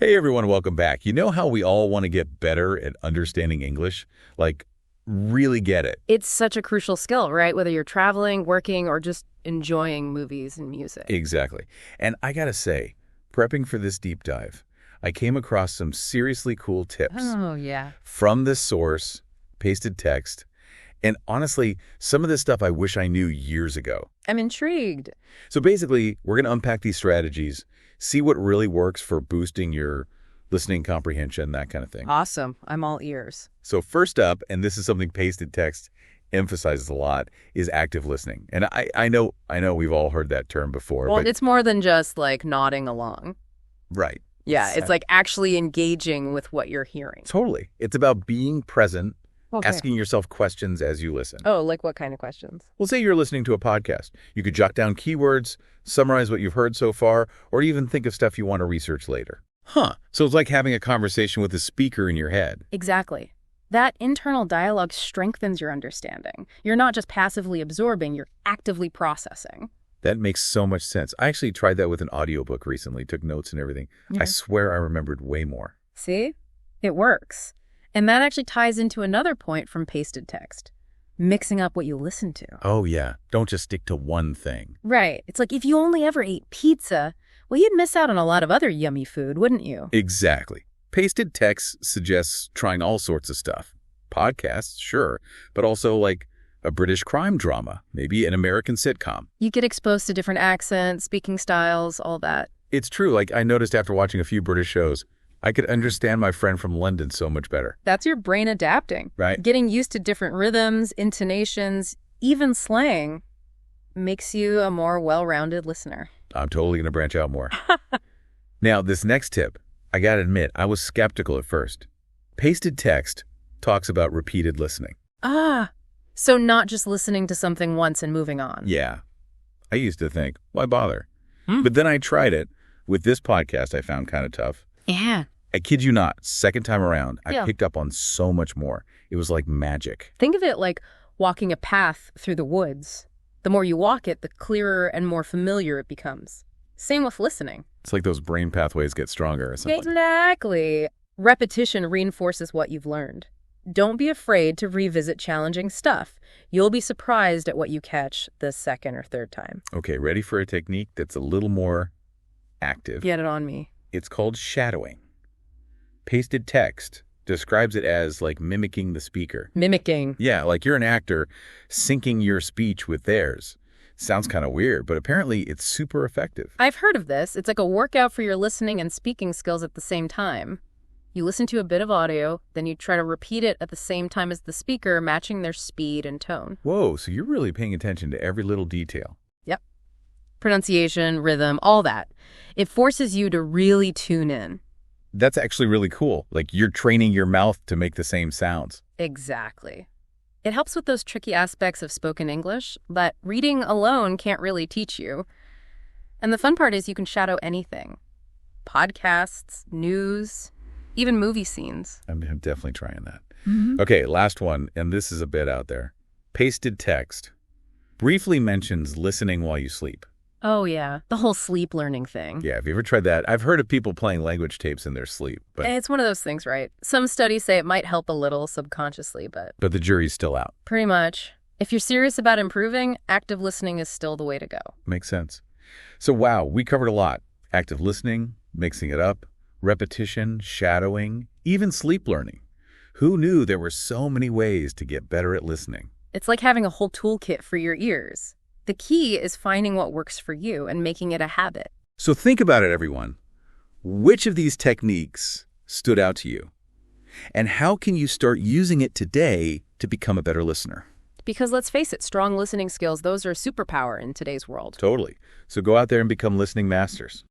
Hey everyone, welcome back. You know how we all want to get better at understanding English? Like, really get it. It's such a crucial skill, right? Whether you're traveling, working, or just enjoying movies and music. Exactly. And I gotta say, prepping for this deep dive, I came across some seriously cool tips Oh, yeah. from this source, pasted text, and honestly, some of this stuff I wish I knew years ago. I'm intrigued. So basically, we're going to unpack these strategies, see what really works for boosting your listening comprehension, that kind of thing. Awesome. I'm all ears. So first up, and this is something pasted text emphasizes a lot, is active listening. And I know we've all heard that term before. Well, but it's more than just like nodding along. right. Yeah, it's like actually engaging with what you're hearing. Totally. It's about being present, Okay. asking yourself questions as you listen. Oh, like what kind of questions? Well, say you're listening to a podcast. You could jot down keywords, summarize what you've heard so far, or even think of stuff you want to research later. So it's like having a conversation with a speaker in your head. Exactly. That internal dialogue strengthens your understanding. You're not just passively absorbing, you're actively processing. That makes so much sense. I actually tried that with an audiobook recently, took notes and everything. Yeah. I swear I remembered way more. See? It works. And that actually ties into another point from pasted text. Mixing up what you listen to. Oh, yeah. Don't just stick to one thing. Right. It's like if you only ever ate pizza, well, you'd miss out on a lot of other yummy food, wouldn't you? Exactly. Pasted text suggests trying all sorts of stuff. Podcasts, sure, but also like a British crime drama, maybe an American sitcom. You get exposed to different accents, speaking styles, all that. It's true. Like I noticed after watching a few British shows, I could understand my friend from London so much better. That's your brain adapting. Right. Getting used to different rhythms, intonations, even slang makes you a more well-rounded listener. I'm totally going to branch out more. Now, this next tip, I got to admit, I was skeptical at first. Pasted text talks about repeated listening. So not just listening to something once and moving on. Yeah. I used to think, why bother? But then I tried it with this podcast I found kind of tough. Yeah. I kid you not, second time around, I Yeah. picked up on so much more. It was like magic. Think of it like walking a path through the woods. The more you walk it, the clearer and more familiar it becomes. Same with listening. It's like those brain pathways get stronger or something. Exactly. Repetition reinforces what you've learned. Don't be afraid to revisit challenging stuff. You'll be surprised at what you catch the second or third time. Okay, ready for a technique that's a little more active? Get it on me. It's called shadowing. Pasted text describes it as like mimicking the speaker. Mimicking. Yeah, like you're an actor syncing your speech with theirs. Sounds kind of weird, but apparently it's super effective. I've heard of this. It's like a workout for your listening and speaking skills at the same time. You listen to a bit of audio, then you try to repeat it at the same time as the speaker, matching their speed and tone. Whoa, so you're really paying attention to every little detail. Yep. Pronunciation, rhythm, all that. It forces you to really tune in. That's actually really cool. Like you're training your mouth to make the same sounds. Exactly. It helps with those tricky aspects of spoken English that reading alone can't really teach you. And the fun part is you can shadow anything. Podcasts, news, even movie scenes. I'm definitely trying that. Okay, last one, and this is a bit out there. Pasted text briefly mentions listening while you sleep. Oh, yeah. The whole sleep learning thing. Yeah, have you ever tried that? I've heard of people playing language tapes in their sleep, but It's one of those things, right? Some studies say it might help a little subconsciously, but the jury's still out. pretty much. If you're serious about improving, active listening is still the way to go. Makes sense. So wow, we covered a lot. Active listening, mixing it up, repetition, shadowing, even sleep learning. Who knew there were so many ways to get better at listening? It's like having a whole toolkit for your ears. The key is finding what works for you and making it a habit. So think about it, everyone. Which of these techniques stood out to you? And how can you start using it today to become a better listener? Because let's face it, strong listening skills, those are a superpower in today's world. Totally. So go out there and become listening masters.